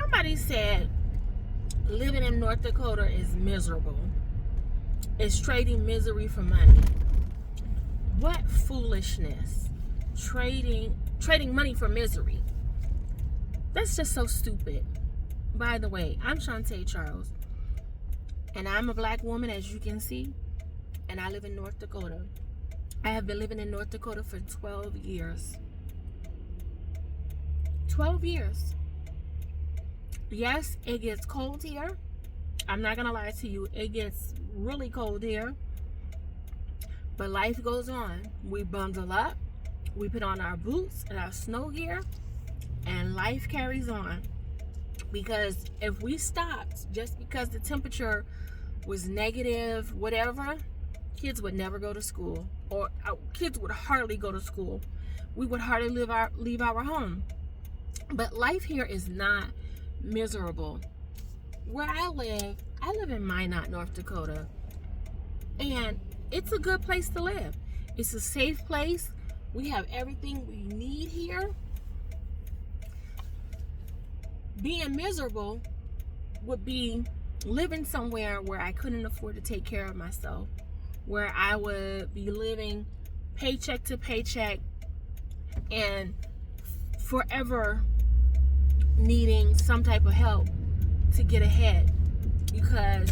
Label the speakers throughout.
Speaker 1: Somebody said living in North Dakota is miserable. It's trading misery for money. What foolishness. Trading money for misery. That's just so stupid. By the way, I'm Shantae Charles, and I'm a black woman, as you can see, and I live in North Dakota. I have been living in North Dakota for 12 years. 12 years. Yes, it gets cold here. I'm not gonna lie to you, it gets really cold here. But life goes on. We bundle up, we put on our boots and our snow gear, and life carries on. Because if we stopped just because the temperature was negative, whatever, kids would never go to school, or kids would hardly go to school. We would hardly leave our home. But life here is not miserable. Where I live in Minot, North Dakota, and it's a good place to live. It's a safe place. We have everything we need here. Being miserable would be living somewhere where I couldn't afford to take care of myself, where I would be living paycheck to paycheck and forever needing some type of help to get ahead, because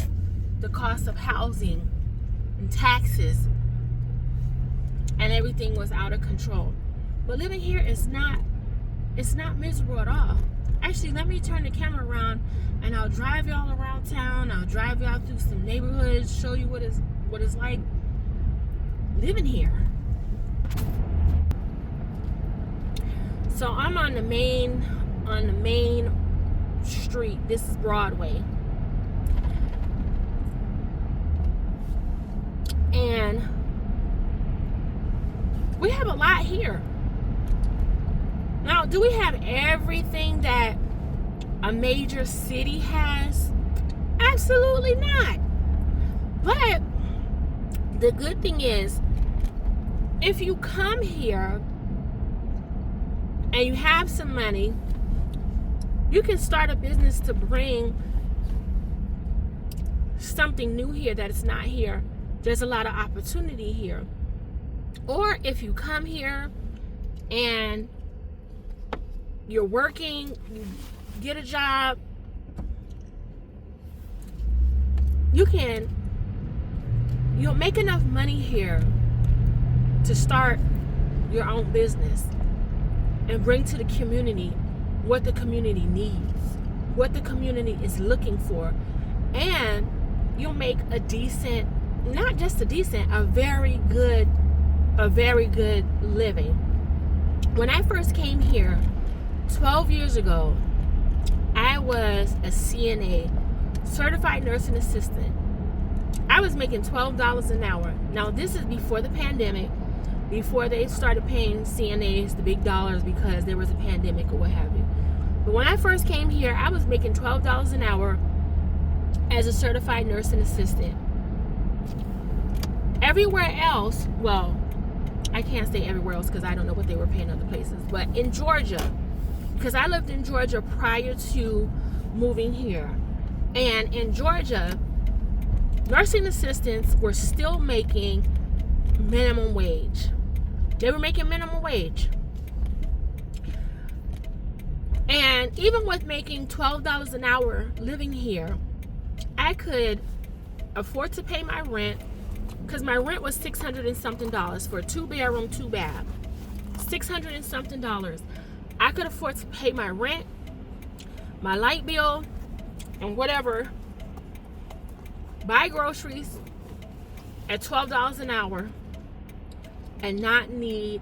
Speaker 1: the cost of housing and taxes and everything was out of control. But living here is not miserable at all. Actually, let me turn the camera around and I'll drive y'all around town. I'll drive y'all through some neighborhoods, show you what it's like living here. So I'm on the main street. This is Broadway. And we have a lot here. Now, do we have everything that a major city has? Absolutely not. But the good thing is, if you come here and you have some money, you can start a business to bring something new here that is not here. There's a lot of opportunity here. Or if you come here and you're working, you get a job, you'll make enough money here to start your own business and bring to the community what the community needs, what the community is looking for. And you'll make a decent, not just a decent, a very good living. When I first came here 12 years ago, I was a CNA, certified nursing assistant. I was making $12 an hour. Now, this is before the pandemic, before they started paying CNAs the big dollars because there was a pandemic or what have you. But when I first came here, I was making $12 an hour as a certified nursing assistant. Everywhere else, well, I can't say everywhere else because I don't know what they were paying other places, but in Georgia, because I lived in Georgia prior to moving here, and in Georgia, nursing assistants were still making minimum wage. They were making minimum wage. And even with making $12 an hour living here, I could afford to pay my rent, because my rent was $600 and something for a 2-bedroom, 2-bath. $600 and something. I could afford to pay my rent, my light bill, and whatever, buy groceries at $12 an hour, and not need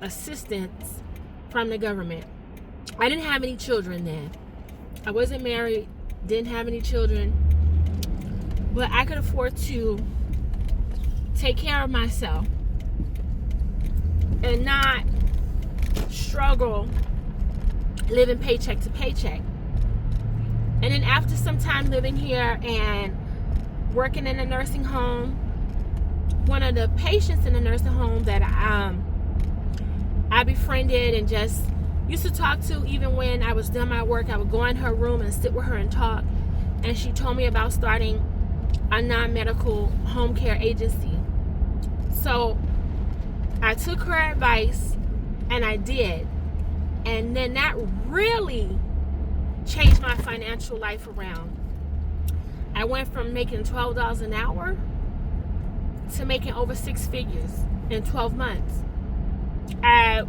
Speaker 1: assistance from the government. I didn't have any children then. I wasn't married, didn't have any children, but I could afford to take care of myself and not struggle living paycheck to paycheck. And then after some time living here and working in a nursing home, one of the patients in the nursing home that I befriended and just used to talk to. Even when I was done my work, I would go in her room and sit with her and talk. And she told me about starting a non-medical home care agency. So I took her advice and I did. And then that really changed my financial life around. I went from making $12 an hour to making over 6 figures in 12 months. I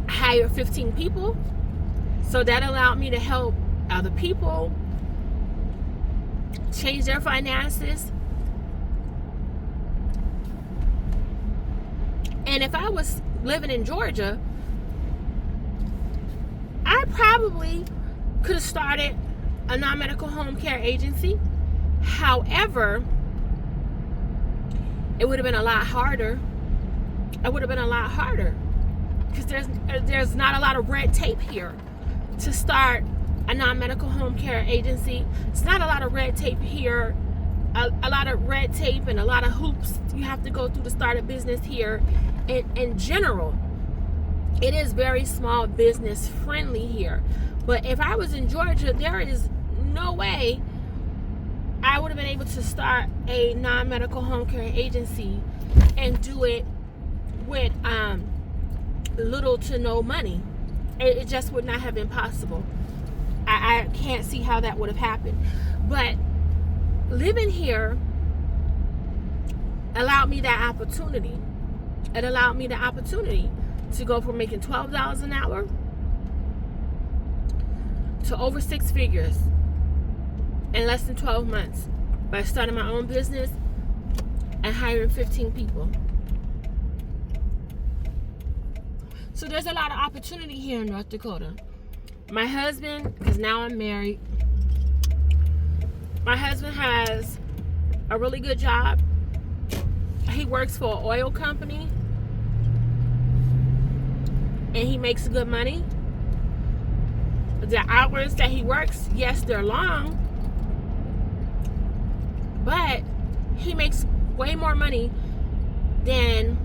Speaker 1: hired 15 people, so that allowed me to help other people change their finances. And if I was living in Georgia, I probably could have started a non-medical home care agency. However, it would have been a lot harder. It would have been a lot harder because there's not a lot of red tape here to start a non-medical home care agency. It's not a lot of red tape here. A lot of red tape and a lot of hoops you have to go through to start a business here. In general, it is very small business friendly here. But if I was in Georgia, there is no way I would have been able to start a non-medical home care agency and do it with little to no money. It just would not have been possible. I can't see how that would have happened. But living here allowed me that opportunity. It allowed me the opportunity to go from making $12 an hour to over 6 figures in less than 12 months by starting my own business and hiring 15 people. So there's a lot of opportunity here in North Dakota. My husband, because now I'm married, my husband has a really good job. He works for an oil company and he makes good money. The hours that he works, yes, they're long, but he makes way more money than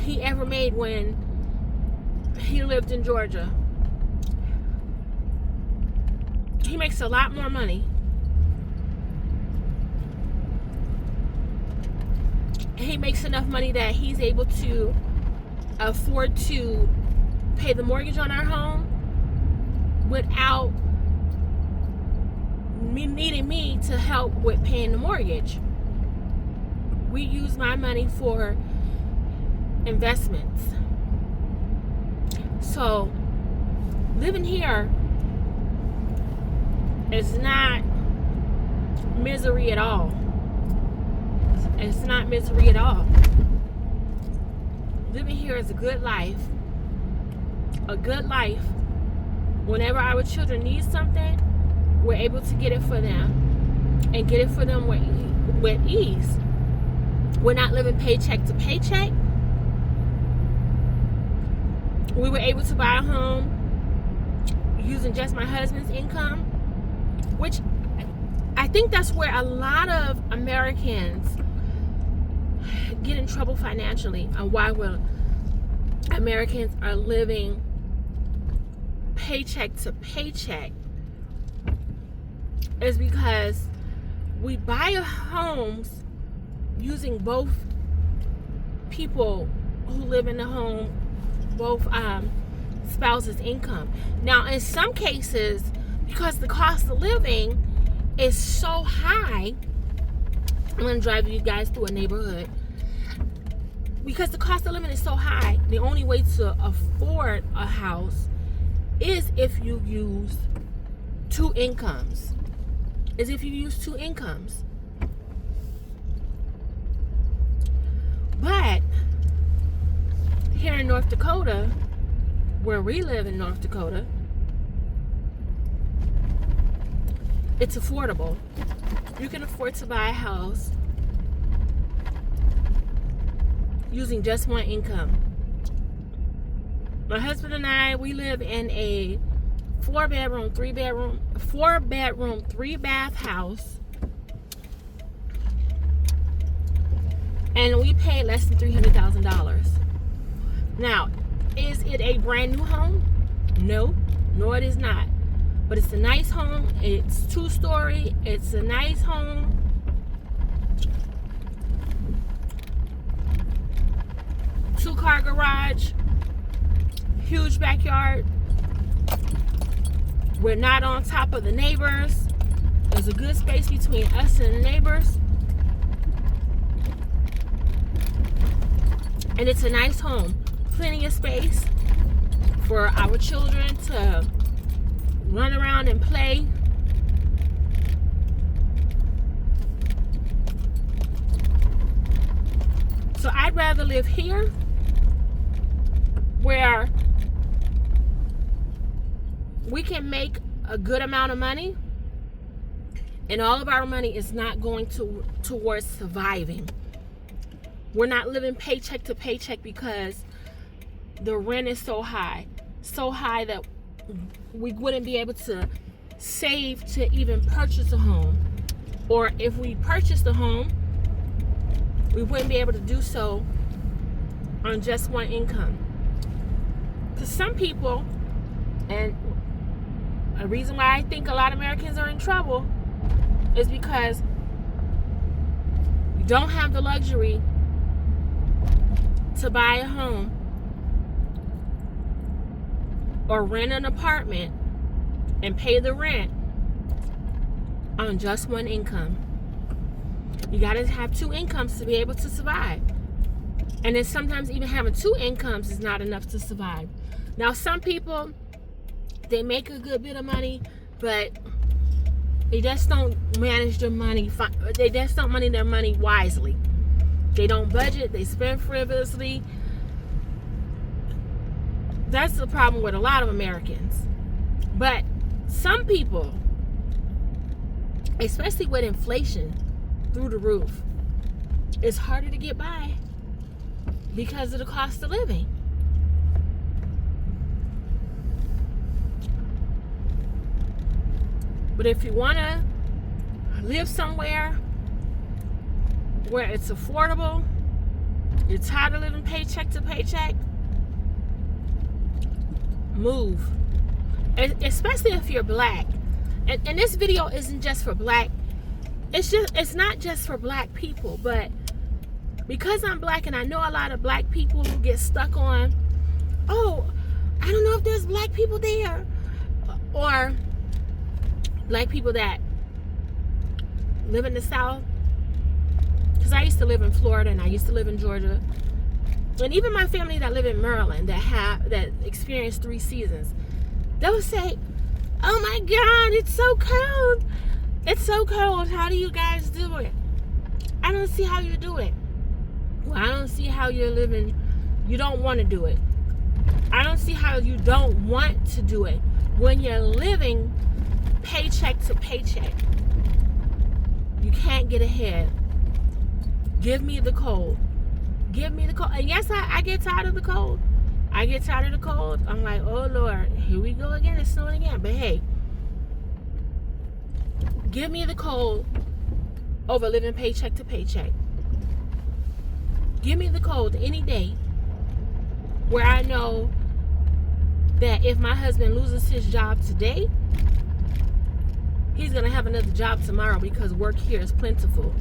Speaker 1: he ever made when he lived in Georgia. He makes a lot more money. He makes enough money that he's able to afford to pay the mortgage on our home without me needing me to help with paying the mortgage. We use my money for investments. So living here is not misery at all. It's not misery at all. Living here is a good life. A good life. Whenever our children need something, we're able to get it for them and get it for them with ease. We're not living paycheck to paycheck. We were able to buy a home using just my husband's income, which I think that's where a lot of Americans get in trouble financially, and why Americans are living paycheck to paycheck is because we buy homes using both people who live in the home, both spouses' income. Now, in some cases, because the cost of living is so high, I'm going to drive you guys through a neighborhood. Because the cost of living is so high, the only way to afford a house is if you use two incomes. But here in North Dakota, where we live in North Dakota, it's affordable. You can afford to buy a house using just one income. My husband and I, we live in a 4-bedroom, 3-bath house, and we pay less than $300,000. Now, is it a brand new home? No, no, it is not. But it's a nice home. It's 2-story. It's a nice home. Two-car garage. Huge backyard. We're not on top of the neighbors. There's a good space between us and the neighbors. And it's a nice home. Plenty of space for our children to run around and play. So I'd rather live here where we can make a good amount of money and all of our money is not going towards surviving. We're not living paycheck to paycheck because the rent is so high that we wouldn't be able to save to even purchase a home. Or if we purchased a home, we wouldn't be able to do so on just one income. Because some people, and a reason why I think a lot of Americans are in trouble is because you don't have the luxury to buy a home or rent an apartment and pay the rent on just one income. You gotta have 2 incomes to be able to survive. And then sometimes even having 2 incomes is not enough to survive. Now some people, they make a good bit of money, but they just don't manage their money. They just don't manage their money wisely. They don't budget, they spend frivolously. That's the problem with a lot of Americans. But some people, especially with inflation through the roof, it's harder to get by because of the cost of living. But if you want to live somewhere where it's affordable, you're tired of living paycheck to paycheck, move. Especially if you're black. And this video isn't just for black. It's not just for black people, but because I'm black and I know a lot of black people who get stuck on, oh, I don't know if there's black people there, or black people that live in the South. Because I used to live in Florida and I used to live in Georgia, and even my family that live in Maryland that experienced 3 seasons, they'll say, oh my God, it's so cold. It's so cold. How do you guys do it? I don't see how you do it. Well, I don't see how you're living. You don't want to do it. I don't see how you don't want to do it when you're living paycheck to paycheck. You can't get ahead. Give me the cold. Give me the cold. And yes, I get tired of the cold. I get tired of the cold. I'm like, oh Lord, here we go again. It's snowing again. But hey, give me the cold over living paycheck to paycheck. Give me the cold any day where I know that if my husband loses his job today, he's going to have another job tomorrow because work here is plentiful.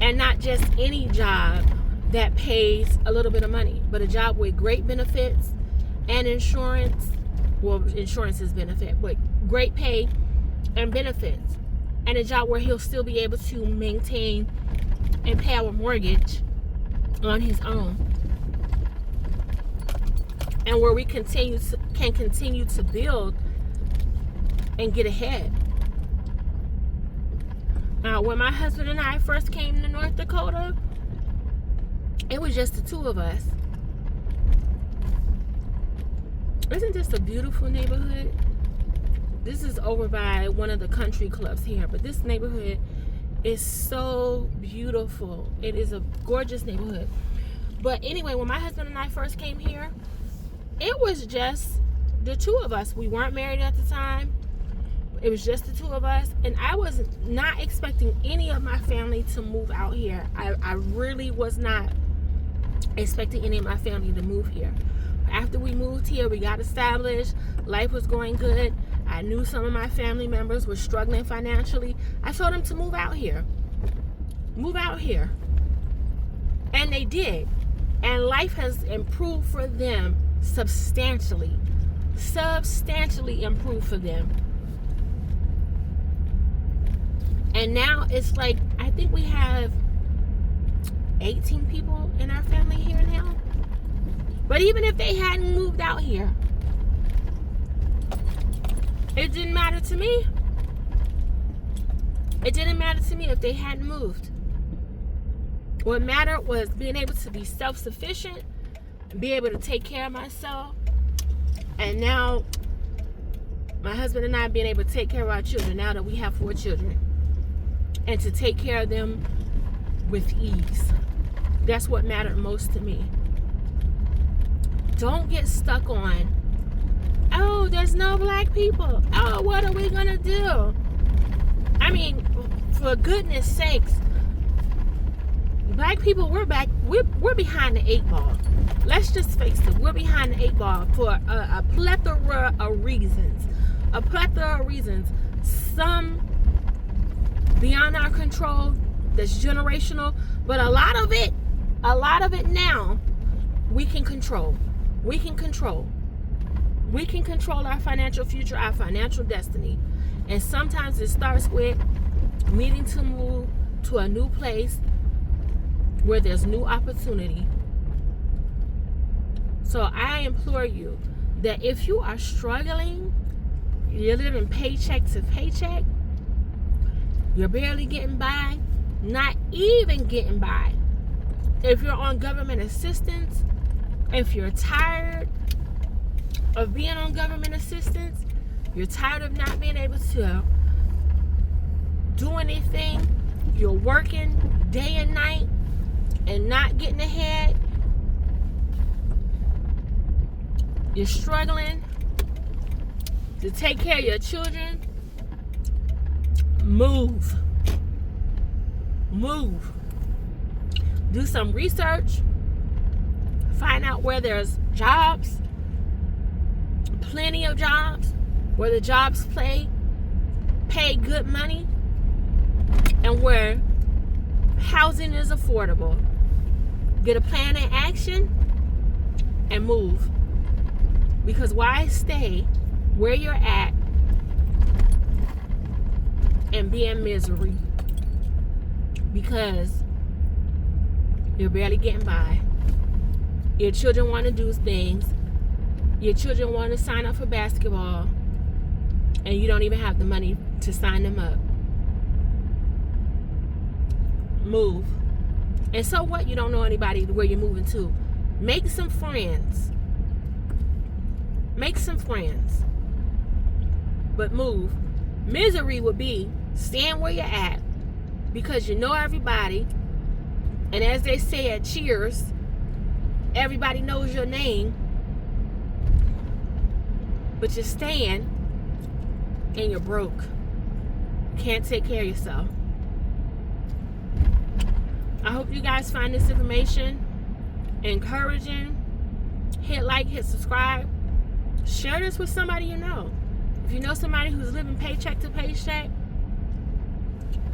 Speaker 1: And not just any job that pays a little bit of money, but a job with great benefits and insurance. Well, insurance is benefit, but great pay and benefits. And a job where he'll still be able to maintain and pay our mortgage on his own. And where we can continue to build and get ahead. Now, when my husband and I first came to North Dakota, it was just the 2 of us. Isn't this a beautiful neighborhood? This is over by one of the country clubs here, but this neighborhood is so beautiful. It is a gorgeous neighborhood. But anyway, when my husband and I first came here, it was just the 2 of us. We weren't married at the time. It was just the 2 of us, and I was not expecting any of my family to move out here. I really was not. expecting any of my family to move here. After we moved here, we got established. Life was going good. I knew some of my family members were struggling financially. I told them to move out here. Move out here. And they did. And life has improved for them substantially. Substantially improved for them. And now it's like, I think we have 18 people in our family here now. But even if they hadn't moved out here, it didn't matter to me. It didn't matter to me if they hadn't moved. What mattered was being able to be self-sufficient, be able to take care of myself, and now my husband and I being able to take care of our children now that we have 4 children, and to take care of them with ease. That's what mattered most to me. Don't get stuck on, oh, there's no black people. Oh, what are we gonna do? I mean, for goodness sakes, black people, we're behind the 8 ball. Let's just face it, we're behind the 8 ball for a plethora of reasons. A plethora of reasons. Some beyond our control, that's generational, but a lot of it now, we can control. We can control. We can control our financial future, our financial destiny. And sometimes it starts with needing to move to a new place where there's new opportunity. So I implore you that if you are struggling, you're living paycheck to paycheck, you're barely getting by, not even getting by. If you're on government assistance, if you're tired of being on government assistance, you're tired of not being able to do anything, you're working day and night and not getting ahead, you're struggling to take care of your children, move. Do some research. Find out where there's jobs, plenty of jobs, where the jobs pay good money, and where housing is affordable. Get a plan in action and move. Because why stay where you're at and be in misery? Because you're barely getting by. Your children want to do things. Your children want to sign up for basketball, and you don't even have the money to sign them up. Move. And so what? You don't know anybody where you're moving to. Make some friends. Make some friends. But move. Misery would be staying where you're at because you know everybody. And as they say at Cheers, everybody knows your name. But you're staying and you're broke. Can't take care of yourself. I hope you guys find this information encouraging. Hit like, hit subscribe. Share this with somebody you know. If you know somebody who's living paycheck to paycheck,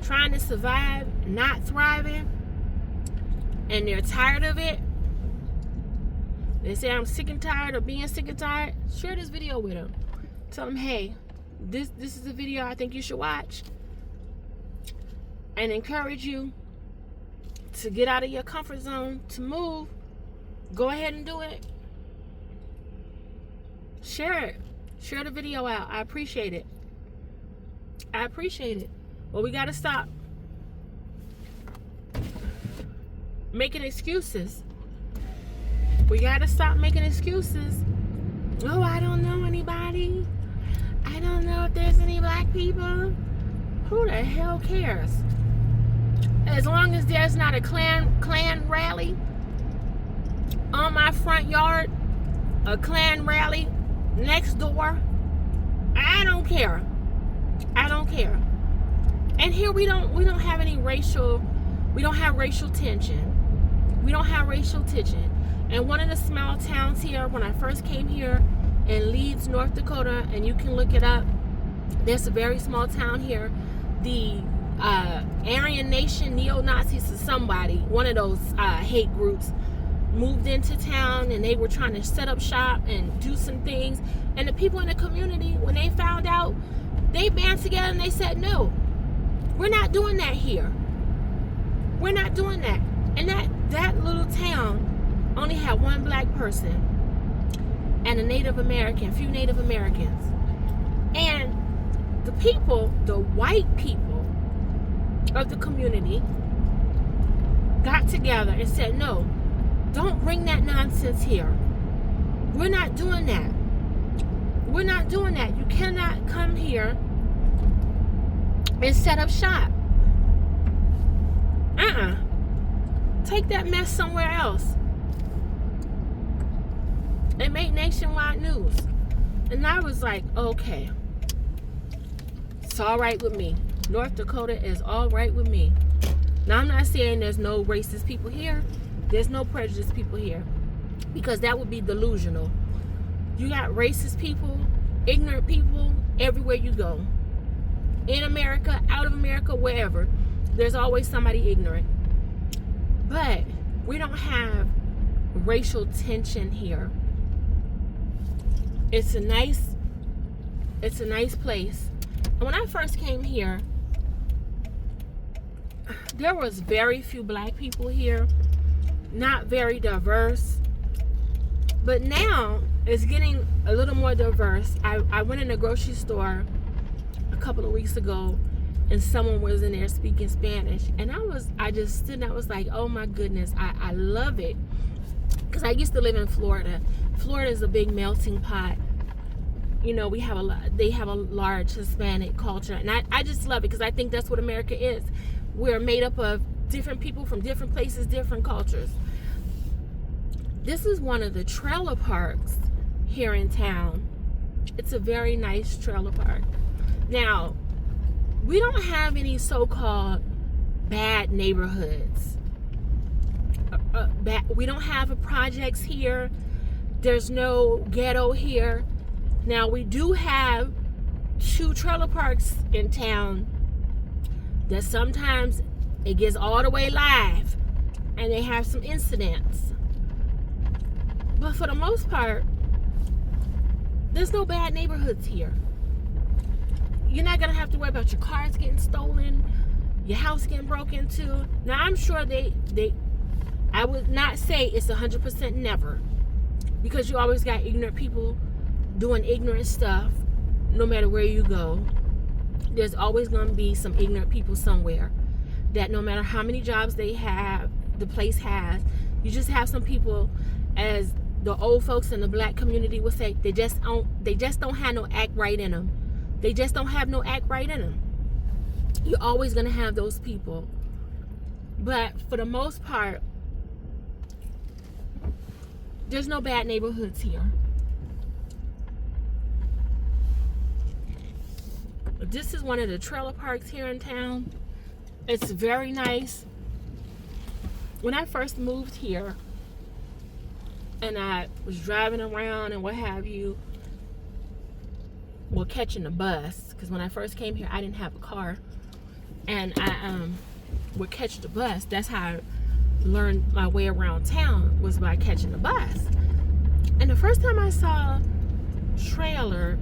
Speaker 1: trying to survive, not thriving, and they're tired of it, they say, I'm sick and tired of being sick and tired, share this video with them. Tell them, hey, this is a video I think you should watch. And encourage you to get out of your comfort zone, to move. Go ahead and do it. Share it. Share the video out. I appreciate it. I appreciate it. Well, we got to stop making excuses. We got to stop making excuses. Oh, I don't know anybody. I don't know if there's any black people. Who the hell cares? As long as there's not a Klan rally on my front yard, a Klan rally next door, I don't care. I don't care. And here we don't have any racial tension. We don't have racial tension. And one of the small towns here, when I first came here in Leeds, North Dakota, and you can look it up, there's a very small town here. The Aryan Nation, neo-Nazis or somebody, one of those hate groups, moved into town, and they were trying to set up shop and do some things. And the people in the community, when they found out, they band together and they said, no, we're not doing that here. We're not doing that. And that little town only had one black person and a Native American, a few Native Americans. And the people, the white people of the community, got together and said, no, don't bring that nonsense here. We're not doing that. We're not doing that. You cannot come here and set up shop. Take that mess somewhere else. It made nationwide news. And I was like, okay, it's all right with me. North Dakota is all right with me. Now, I'm not saying there's no racist people here. There's no prejudiced people here, because that would be delusional. You got racist people, ignorant people everywhere you go. In America, out of America, wherever, there's always somebody ignorant. But we don't have racial tension here. It's a nice place. And when I first came here, there was very few black people here, not very diverse. But now it's getting a little more diverse. I went in a grocery store a couple of weeks ago, and someone was in there speaking Spanish, and I just stood and I was like, oh my goodness, I love it. Because I used to live in Florida. Florida is a big melting pot. You know, they have a large Hispanic culture, and I just love it, because I think that's what America is. We're made up of different people from different places, different cultures. This is one of the trailer parks here in town. It's a very nice trailer park. Now, we don't have any so-called bad neighborhoods. We don't have a projects here. There's no ghetto here. Now, we do have 2 trailer parks in town that sometimes it gets all the way live and they have some incidents. But for the most part, there's no bad neighborhoods here. You're not going to have to worry about your cars getting stolen, your house getting broken into. Now, I'm sure I would not say it's 100% never, because you always got ignorant people doing ignorant stuff. No matter where you go, there's always going to be some ignorant people somewhere that no matter how many jobs they have, the place has, you just have some people, as the old folks in the black community would say, they just don't have no act right in them. They just don't have no act right in them. You're always going to have those people. But for the most part, there's no bad neighborhoods here. This is one of the trailer parks here in town. It's very nice. When I first moved here and I was driving around and what have you, well, catching the bus, because when I first came here I didn't have a car, and I would catch the bus. That's how I learned my way around town, was by catching the bus. And the first time I saw trailer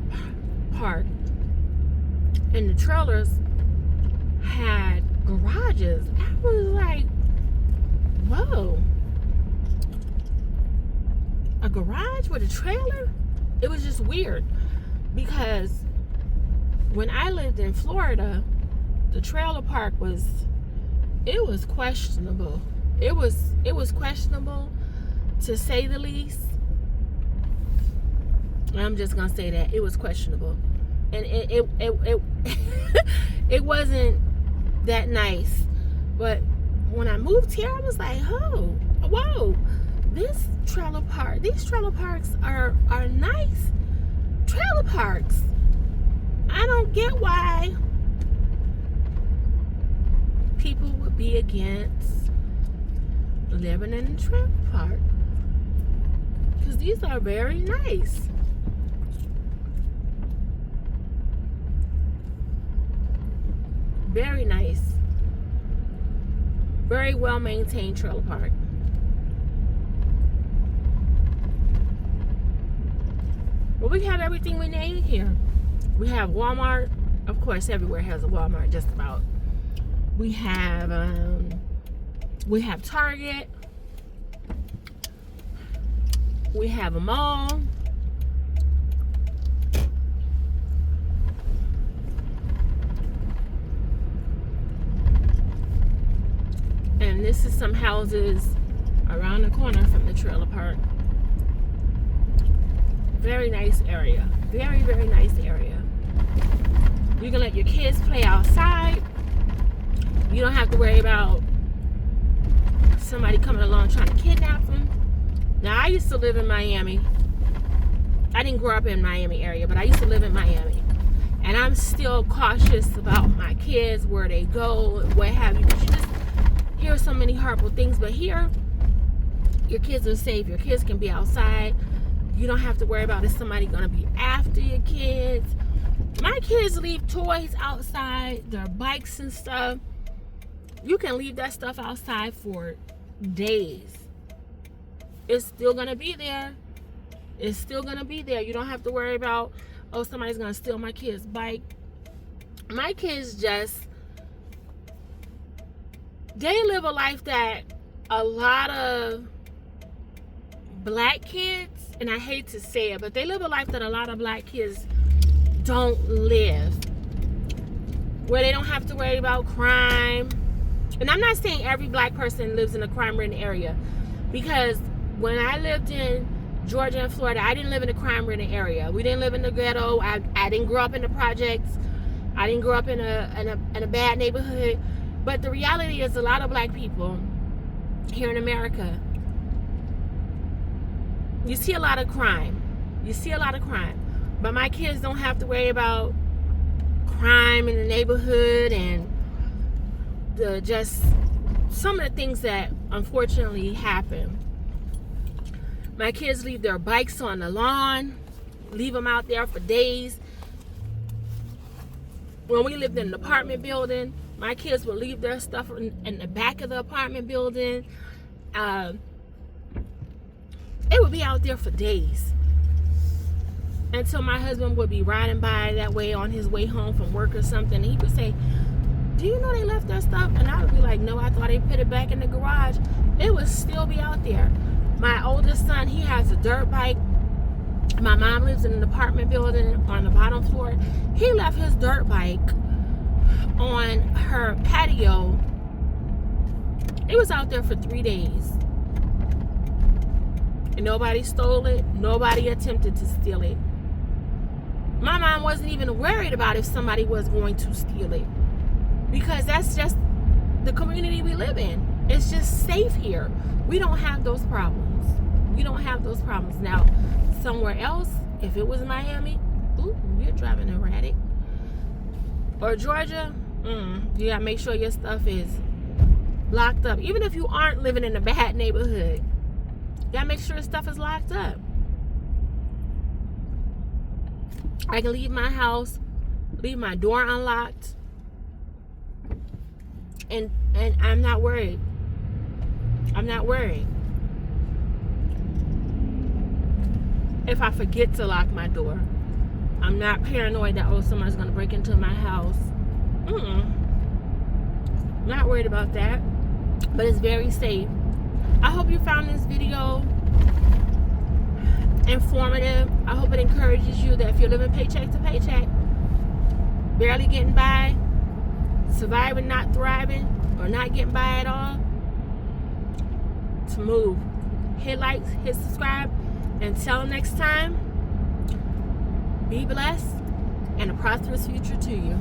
Speaker 1: park, and the trailers had garages, I was like, whoa, a garage with a trailer? It was just weird, because when I lived in Florida, the trailer park was questionable. It was questionable, to say the least. I'm just gonna say that it was questionable, and it wasn't that nice. But when I moved here, I was like, oh, whoa, these trailer parks are nice trailer parks. I don't get why people would be against living in the trailer park. Because these are very nice. Very nice. Very well maintained trailer park. But we have everything we need here. We have Walmart. Of course, everywhere has a Walmart, just about. We have Target. We have a mall. And this is some houses around the corner from the trailer park. Very nice area. Very, very nice area. You can let your kids play outside. You don't have to worry about somebody coming along trying to kidnap them. Now, I used to live in Miami. I didn't grow up in Miami area, but I used to live in Miami. And I'm still cautious about my kids, where they go, what have you. Because you just hear so many horrible things. But here, your kids are safe. Your kids can be outside. You don't have to worry about, is somebody going to be after your kids. My kids leave toys outside, their bikes and stuff. You can leave that stuff outside for days. It's still going to be there. It's still going to be there. You don't have to worry about, oh, somebody's going to steal my kid's bike. My kids just, they live a life that a lot of black kids, and I hate to say it, but they live a life that a lot of black kids don't live, where they don't have to worry about crime. And I'm not saying every black person lives in a crime-ridden area, because when I lived in Georgia and Florida, I didn't live in a crime-ridden area. We didn't live in the ghetto. I didn't grow up in the projects. I didn't grow up in a bad neighborhood. But the reality is, a lot of black people here in America, you see a lot of crime. You see a lot of crime. But my kids don't have to worry about crime in the neighborhood and just some of the things that unfortunately happen. My kids leave their bikes on the lawn, leave them out there for days. When we lived in an apartment building, my kids would leave their stuff in the back of the apartment building. It would be out there for days. Until my husband would be riding by that way on his way home from work or something. And he would say, do you know they left their stuff? And I would be like, no, I thought they put it back in the garage. It would still be out there. My oldest son, he has a dirt bike. My mom lives in an apartment building on the bottom floor. He left his dirt bike on her patio. It was out there for 3 days. And nobody stole it. Nobody attempted to steal it. My mom wasn't even worried about if somebody was going to steal it, because that's just the community we live in. It's just safe here. We don't have those problems. We don't have those problems. Now, somewhere else, if it was Miami, ooh, you're driving erratic. Or Georgia, you gotta make sure your stuff is locked up. Even if you aren't living in a bad neighborhood, you gotta make sure stuff is locked up. I can leave my house, leave my door unlocked, and I'm not worried. I'm not worried. If I forget to lock my door, I'm not paranoid that, oh, somebody's gonna break into my house. Not worried about that. But it's very safe. I hope you found this video informative. I hope it encourages you that if you're living paycheck to paycheck, barely getting by, surviving, not thriving, or not getting by at all, to move. Hit like, hit subscribe. Until next time, be blessed and a prosperous future to you.